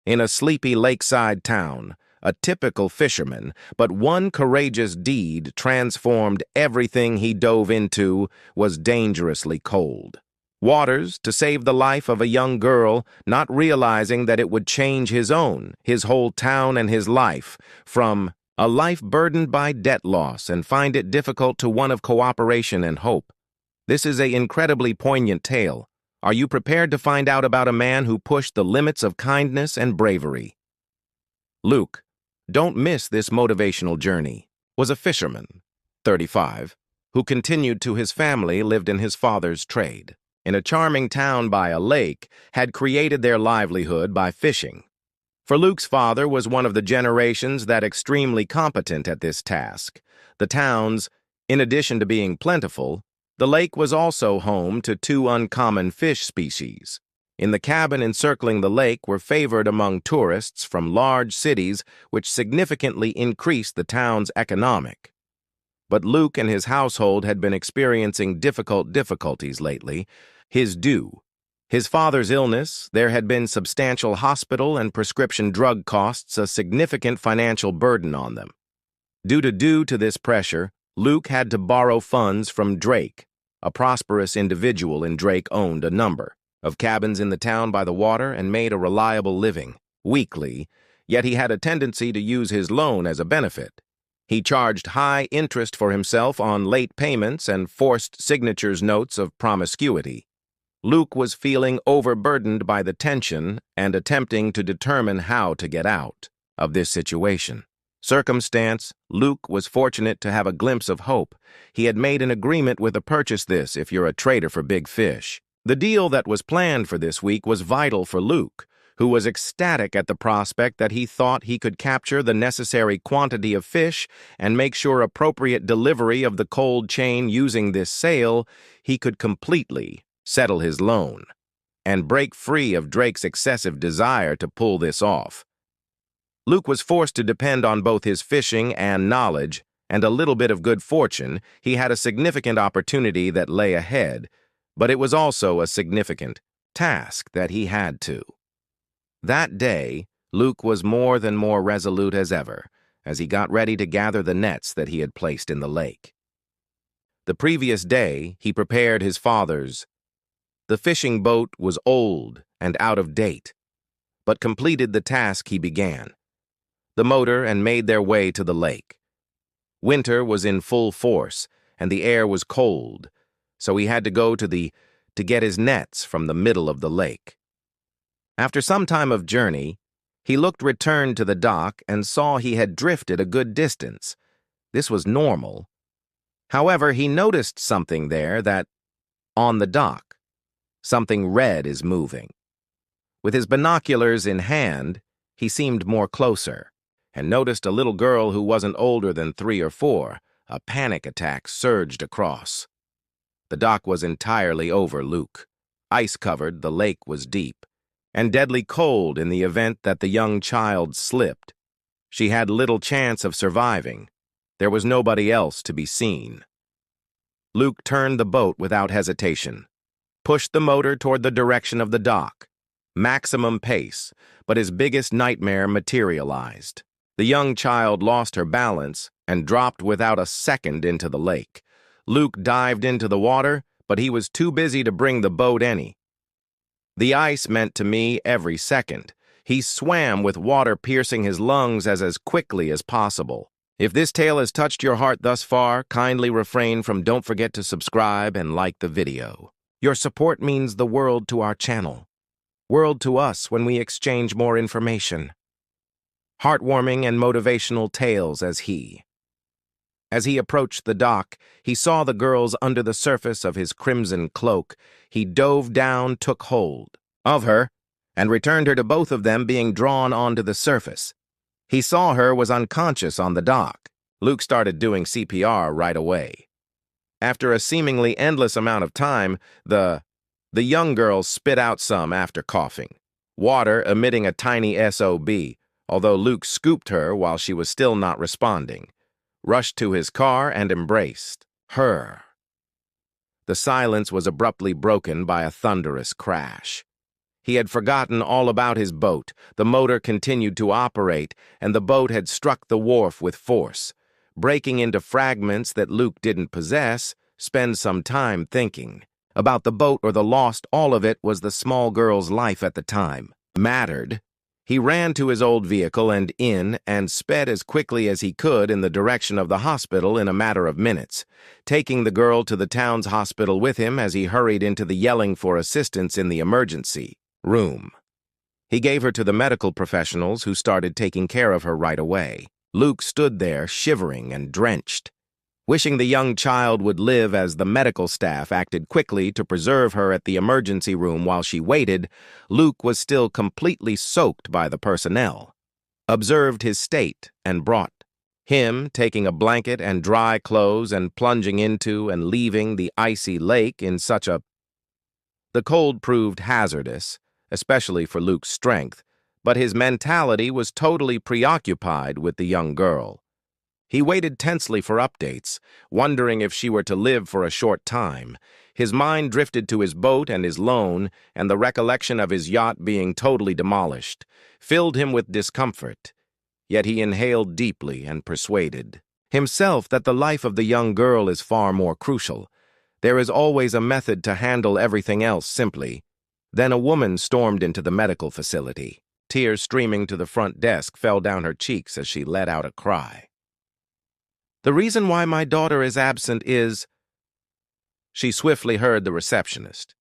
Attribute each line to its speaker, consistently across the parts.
Speaker 1: in a sleepy lakeside town, a typical fisherman, but one courageous deed transformed everything he dove into was dangerously cold. Waters to save the life of a young girl, not realizing that it would change his own, his whole town and his life, from a life burdened by debt loss and find it difficult to one of cooperation and hope. This is an incredibly poignant tale. Are you prepared to find out about a man who pushed the limits of kindness and bravery? Luke, don't miss this motivational journey, was a fisherman, 35, who continued to his family lived in his father's trade. In a charming town by a lake, had created their livelihood by fishing. For Luke's father was one of the generations that extremely competent at this task. The towns, in addition to being plentiful, the lake was also home to two uncommon fish species. In the cabin encircling the lake were favored among tourists from large cities, which significantly increased the town's economic. But Luke and his household had been experiencing difficulties lately. His father's illness, there had been substantial hospital and prescription drug costs, a significant financial burden on them. Due to this pressure, Luke had to borrow funds from Drake. A prosperous individual in Drake owned a number of cabins in the town by the water and made a reliable living, weekly, yet he had a tendency to use his loan as a benefit. He charged high interest for himself on late payments and forced signatures notes of promiscuity. Luke was feeling overburdened by the tension and attempting to determine how to get out of this situation. Luke was fortunate to have a glimpse of hope. He had made an agreement with a purchase this if you're a trader for big fish. The deal that was planned for this week was vital for Luke, who was ecstatic at the prospect that he thought he could capture the necessary quantity of fish and make sure appropriate delivery of the cold chain. Using this sale, he could completely settle his loan and break free of Drake's excessive desire to pull this off. Luke was forced to depend on both his fishing and knowledge and a little bit of good fortune. He had a significant opportunity that lay ahead, but it was also a significant task that he had to. That day, Luke was more resolute as ever, as he got ready to gather the nets that he had placed in the lake. The previous day, he prepared his father's. The fishing boat was old and out of date, but completed the task he began. The motor and made their way to the lake. Winter was in full force, and the air was cold, so he had to go to get his nets from the middle of the lake. After some time of journey, he returned to the dock and saw he had drifted a good distance. This was normal. However, he noticed something there on the dock. Something red is moving. With his binoculars in hand, he seemed more closer and noticed a little girl who wasn't older than 3 or 4. A panic attack surged across. The dock was entirely over Luke. Ice-covered, the lake was deep and deadly cold in the event that the young child slipped. She had little chance of surviving. There was nobody else to be seen. Luke turned the boat without hesitation, pushed the motor toward the direction of the dock. Maximum pace, but his biggest nightmare materialized. The young child lost her balance and dropped without a second into the lake. Luke dived into the water, but he was too busy to bring the boat any. The ice meant to me every second. He swam with water piercing his lungs as quickly as possible. If this tale has touched your heart thus far, kindly refrain from don't forget to subscribe and like the video. Your support means the world to our channel. World to us when we exchange more information. Heartwarming and motivational tales as he approached the dock, he saw the girls under the surface of his crimson cloak. He dove down, took hold of her, and returned her to both of them being drawn onto the surface. He saw her was unconscious on the dock. Luke started doing CPR right away. After a seemingly endless amount of time, the young girl spit out some after coughing, water emitting a tiny SOB, although Luke scooped her while she was still not responding, rushed to his car and embraced her. The silence was abruptly broken by a thunderous crash. He had forgotten all about his boat. The motor continued to operate, and the boat had struck the wharf with force. Breaking into fragments that Luke didn't possess, spend some time thinking. About the boat or the lost, all of it was the small girl's life at the time. Mattered. He ran to his old vehicle and sped as quickly as he could in the direction of the hospital in a matter of minutes, taking the girl to the town's hospital with him as he hurried into the yelling for assistance in the emergency room. He gave her to the medical professionals who started taking care of her right away. Luke stood there, shivering and drenched. Wishing the young child would live as the medical staff acted quickly to preserve her at the emergency room while she waited, Luke was still completely soaked by the personnel. Observed his state and brought him, taking a blanket and dry clothes and plunging into and leaving the icy lake in such a... The cold proved hazardous, especially for Luke's strength, but his mentality was totally preoccupied with the young girl. He waited tensely for updates, wondering if she were to live for a short time. His mind drifted to his boat and his loan, and the recollection of his yacht being totally demolished filled him with discomfort. Yet he inhaled deeply and persuaded himself that the life of the young girl is far more crucial. There is always a method to handle everything else simply. Then a woman stormed into the medical facility. Tears streaming to the front desk fell down her cheeks as she let out a cry. "The reason why my daughter is absent is..." She swiftly heard the receptionist,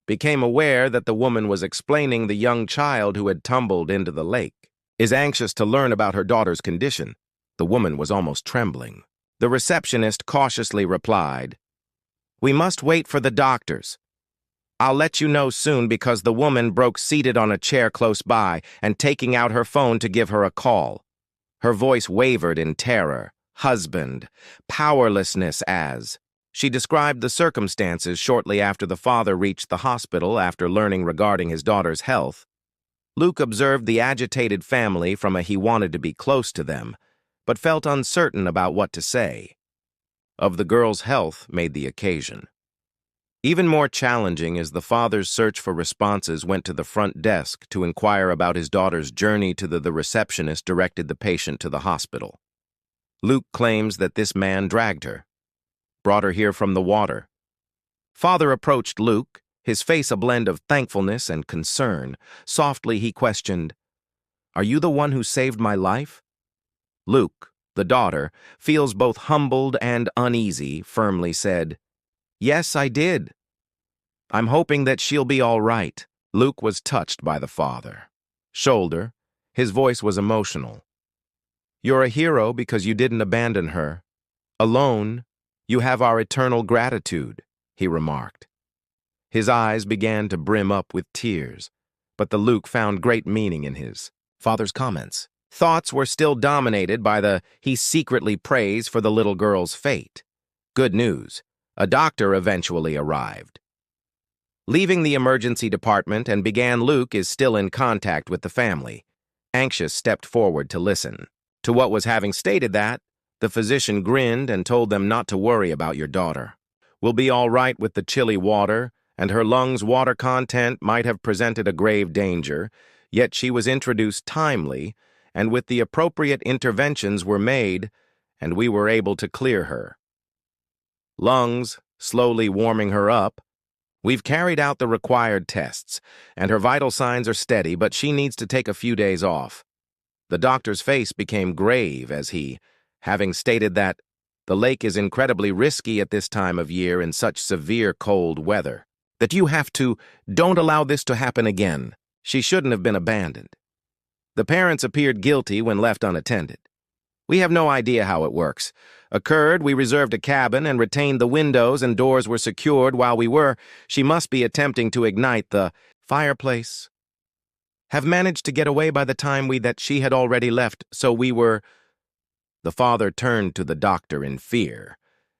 Speaker 1: became aware that the woman was explaining the young child who had tumbled into the lake. Is anxious to learn about her daughter's condition. The woman was almost trembling. The receptionist cautiously replied, "We must wait for the doctors. I'll let you know soon because the woman broke seated on a chair close by and taking out her phone to give her a call." Her voice wavered in terror. Husband, powerlessness as. She described the circumstances shortly after the father reached the hospital after learning regarding his daughter's health. Luke observed the agitated family from he wanted to be close to them, but felt uncertain about what to say. Of the girl's health made the occasion. Even more challenging as the father's search for responses went to the front desk to inquire about his daughter's journey to the receptionist directed the patient to the hospital. Luke claims that this man dragged her, brought her here from the water. Father approached Luke, his face a blend of thankfulness and concern. Softly he questioned, "Are you the one who saved my life?" Luke, the daughter, feels both humbled and uneasy, firmly said, "Yes, I did. I'm hoping that she'll be all right." Luke was touched by the father. Shoulder, his voice was emotional. "You're a hero because you didn't abandon her. Alone, you have our eternal gratitude," he remarked. His eyes began to brim up with tears, but the Luke found great meaning in his father's comments. Thoughts were still dominated by he secretly prays for the little girl's fate. Good news. A doctor eventually arrived. Leaving the emergency department and began, Luke is still in contact with the family. Anxious stepped forward to listen. To what was having stated that, the physician grinned and told them not to worry about your daughter. "We'll be all right with the chilly water, and her lungs' water content might have presented a grave danger, yet she was introduced timely, and with the appropriate interventions were made, and we were able to clear her. Lungs, slowly warming her up. We've carried out the required tests, and her vital signs are steady, but she needs to take a few days off." The doctor's face became grave as he, having stated that the lake is incredibly risky at this time of year in such severe cold weather, that don't allow this to happen again. She shouldn't have been abandoned. The parents appeared guilty when left unattended. "We have no idea how it works. We reserved a cabin and retained the windows and doors were secured while she must be attempting to ignite the fireplace. Have managed to get away by the time that she had already left, so we were..." The father turned to the doctor in fear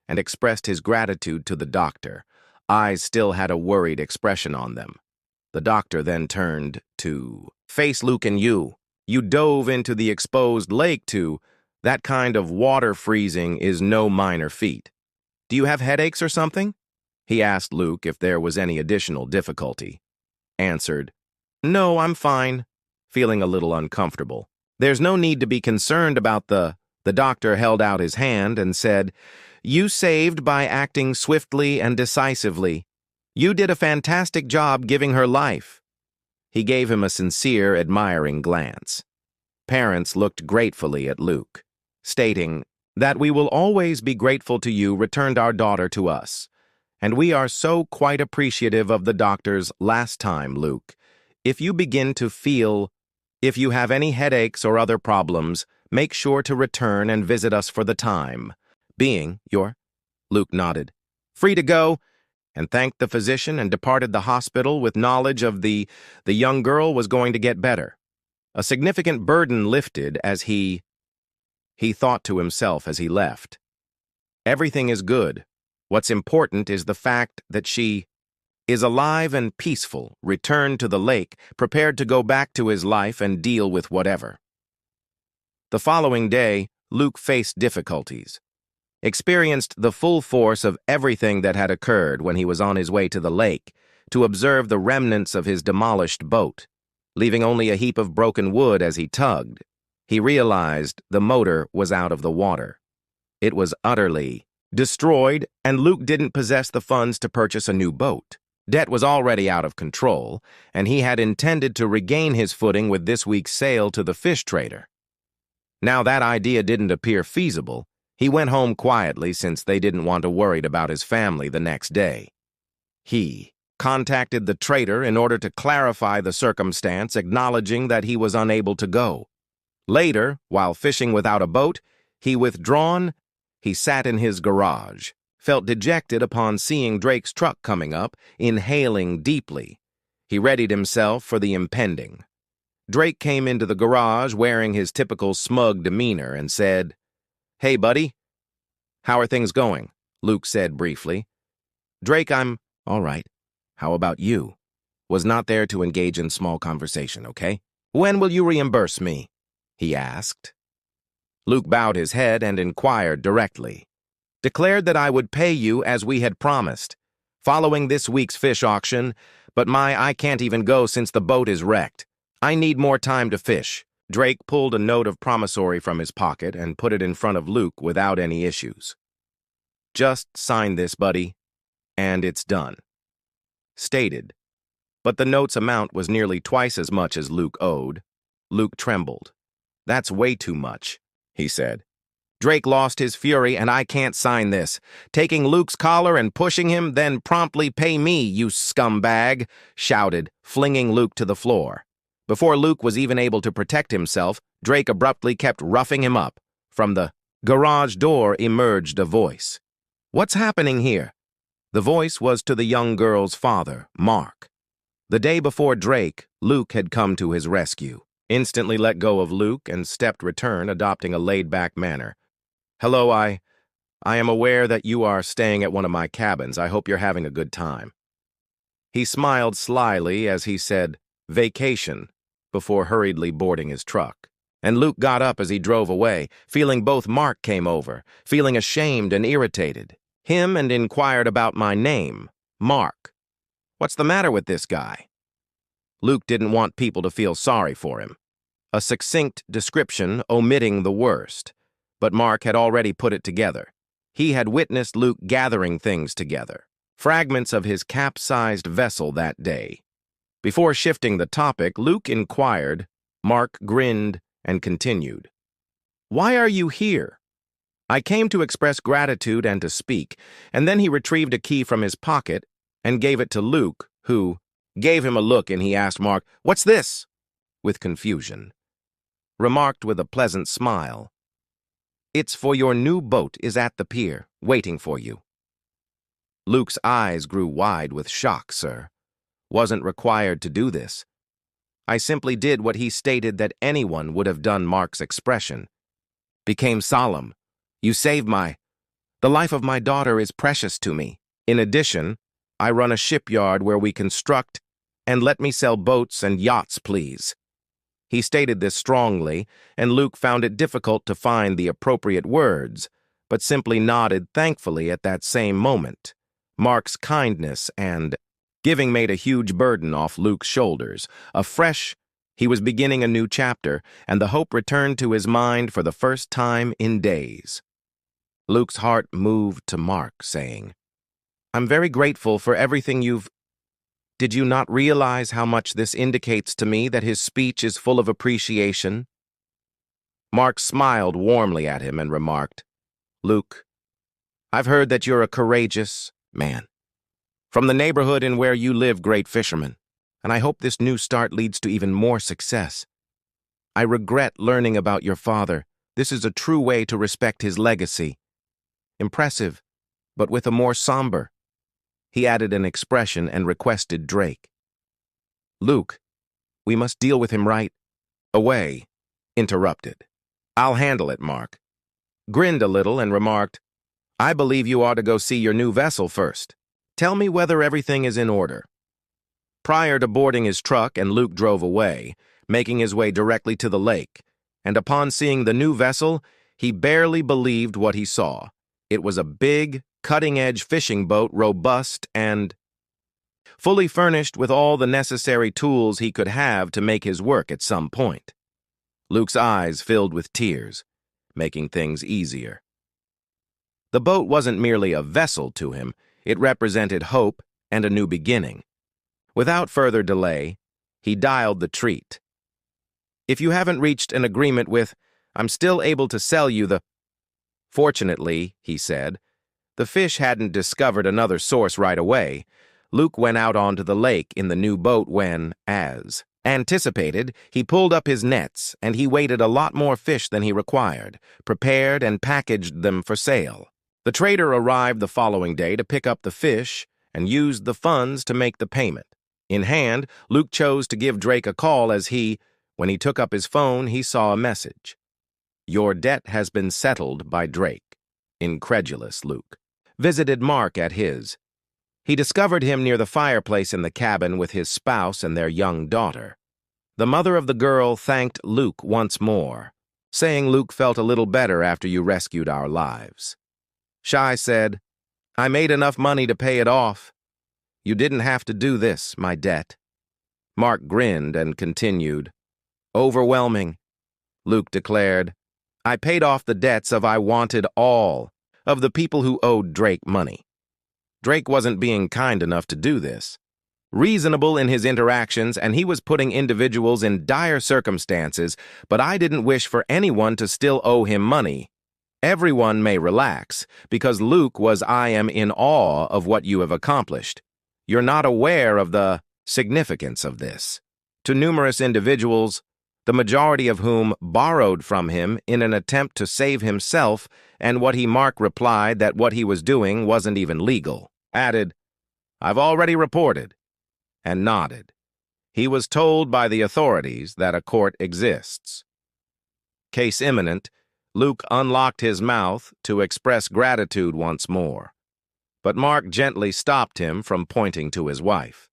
Speaker 1: and expressed his gratitude to the doctor. Eyes still had a worried expression on them. The doctor then turned to face Luke and you. "You dove into the exposed lake too. That kind of water freezing is no minor feat. Do you have headaches or something?" He asked Luke if there was any additional difficulty. Answered, No, I'm fine. Feeling a little uncomfortable. There's no need to be concerned about The doctor held out his hand and said, "You saved by acting swiftly and decisively. You did a fantastic job giving her life." He gave him a sincere, admiring glance. Parents looked gratefully at Luke, stating, "That we will always be grateful to you returned our daughter to us. And we are so quite appreciative of the doctor's last time, Luke. If you begin to feel, if you have any headaches or other problems, make sure to return and visit us for the time. Being, your," Luke nodded, "free to go," and thanked the physician and departed the hospital with knowledge of the young girl was going to get better. A significant burden lifted as he thought to himself as he left. Everything is good. What's important is the fact that she is alive and peaceful, returned to the lake, prepared to go back to his life and deal with whatever. The following day, Luke faced difficulties, experienced the full force of everything that had occurred when he was on his way to the lake to observe the remnants of his demolished boat, leaving only a heap of broken wood as he tugged. He realized the motor was out of the water. It was utterly destroyed, and Luke didn't possess the funds to purchase a new boat. Debt was already out of control, and he had intended to regain his footing with this week's sale to the fish trader. Now that idea didn't appear feasible. He went home quietly since they didn't want to worry about his family the next day. He contacted the trader in order to clarify the circumstance, acknowledging that he was unable to go. Later, while fishing without a boat, he sat in his garage, felt dejected upon seeing Drake's truck coming up, inhaling deeply. He readied himself for the impending. Drake came into the garage wearing his typical smug demeanor and said, "Hey, buddy." "How are things going?" Luke said briefly. "Drake, I'm all right. How about you?" Was not there to engage in small conversation, okay? "When will you reimburse me?" he asked. Luke bowed his head and inquired directly. "Declared that I would pay you as we had promised, following this week's fish auction, but I can't even go since the boat is wrecked. I need more time to fish." Drake pulled a note of promissory from his pocket and put it in front of Luke without any issues. "Just sign this, buddy, and it's done." Stated. But the note's amount was nearly twice as much as Luke owed. Luke trembled. "That's way too much," he said. Drake lost his fury, "And I can't sign this. Taking Luke's collar and pushing him, then promptly pay me, you scumbag," shouted, flinging Luke to the floor. Before Luke was even able to protect himself, Drake abruptly kept roughing him up. From the garage door emerged a voice. "What's happening here?" The voice was to the young girl's father, Mark. The day before Drake, Luke had come to his rescue, instantly let go of Luke and stepped return, adopting a laid-back manner. "Hello, I am aware that you are staying at one of my cabins. I hope you're having a good time." He smiled slyly as he said, "Vacation," before hurriedly boarding his truck. And Luke got up as he drove away, feeling both Mark came over, feeling ashamed and irritated. Him and inquired about my name, Mark. What's the matter with this guy? Luke didn't want people to feel sorry for him. A succinct description omitting the worst. But Mark had already put it together. He had witnessed Luke gathering things together, fragments of his capsized vessel that day. Before shifting the topic, Luke inquired. Mark grinned and continued. "Why are you here?" "I came to express gratitude and to speak," and then he retrieved a key from his pocket and gave it to Luke, who gave him a look, and he asked Mark, "What's this?" with confusion. Remarked with a pleasant smile, "It's for your new boat is at the pier, waiting for you." Luke's eyes grew wide with shock, sir. Wasn't required to do this. I simply did what he stated that anyone would have done. Mark's expression became solemn. "You saved the life of my daughter is precious to me. In addition, I run a shipyard where we construct, and let me sell boats and yachts, please." He stated this strongly, and Luke found it difficult to find the appropriate words, but simply nodded thankfully at that same moment. Mark's kindness and Giving made a huge burden off Luke's shoulders. He was beginning a new chapter, and the hope returned to his mind for the first time in days. Luke's heart moved to Mark, saying, "I'm very grateful for everything you've—" Did you not realize how much this indicates to me that his speech is full of appreciation? Mark smiled warmly at him and remarked, "Luke, I've heard that you're a courageous man. From the neighborhood in where you live, great fisherman, and I hope this new start leads to even more success. I regret learning about your father. This is a true way to respect his legacy. Impressive, but with a more somber." He added an expression and requested Drake. "Luke, we must deal with him right away," interrupted. "I'll handle it," Mark grinned a little and remarked, "I believe you ought to go see your new vessel first. Tell me whether everything is in order." Prior to boarding his truck, and Luke drove away, making his way directly to the lake, and upon seeing the new vessel, he barely believed what he saw. It was a big, cutting-edge fishing boat, robust and fully furnished with all the necessary tools he could have to make his work at some point. Luke's eyes filled with tears, making things easier. The boat wasn't merely a vessel to him, it represented hope and a new beginning. Without further delay, he dialed the treat. "If you haven't reached an agreement with, I'm still able to sell you the—" Fortunately, he said, the fish hadn't discovered another source right away. Luke went out onto the lake in the new boat when, as anticipated, he pulled up his nets, and he weighted a lot more fish than he required, prepared and packaged them for sale. The trader arrived the following day to pick up the fish and used the funds to make the payment. In hand, Luke chose to give Drake a call as when he took up his phone, he saw a message. "Your debt has been settled by Drake." Incredulous Luke visited Mark at his. He discovered him near the fireplace in the cabin with his spouse and their young daughter. The mother of the girl thanked Luke once more, saying Luke felt a little better after you rescued our lives. Shy said, "I made enough money to pay it off. You didn't have to do this, my debt." Mark grinned and continued, "Overwhelming," Luke declared. "I paid off the debts of I wanted all of the people who owed Drake money. Drake wasn't being kind enough to do this. Reasonable in his interactions, and he was putting individuals in dire circumstances, but I didn't wish for anyone to still owe him money. Everyone may relax, because Luke I am in awe of what you have accomplished. You're not aware of the significance of this. To numerous individuals, the majority of whom borrowed from him in an attempt to save himself, and Mark replied that what he was doing wasn't even legal. Added, "I've already reported," and nodded. He was told by the authorities that a court exists. Case imminent, Luke unlocked his mouth to express gratitude once more, but Mark gently stopped him from pointing to his wife.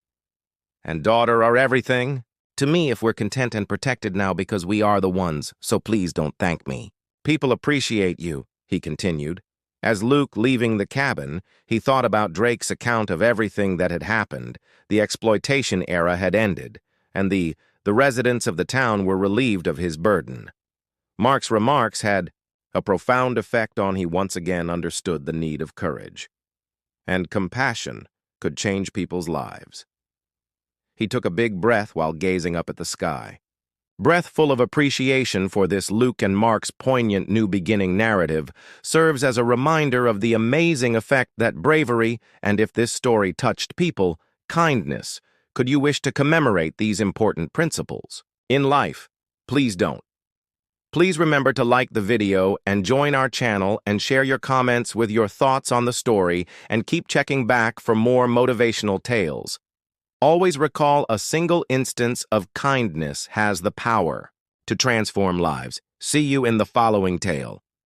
Speaker 1: "And daughter are everything to me if we're content and protected now because we are the ones, so please don't thank me. People appreciate you," he continued. As Luke leaving the cabin, he thought about Drake's account of everything that had happened. The exploitation era had ended, and the residents of the town were relieved of his burden. Mark's remarks had a profound effect on he once again understood the need of courage. And compassion could change people's lives. He took a big breath while gazing up at the sky. Breath full of appreciation for this Luke and Mark's poignant new beginning narrative serves as a reminder of the amazing effect that bravery, and if this story touched people, kindness, could you wish to commemorate these important principles. In life, please don't. Please remember to like the video and join our channel and share your comments with your thoughts on the story and keep checking back for more motivational tales. Always recall a single instance of kindness has the power to transform lives. See you in the following tale.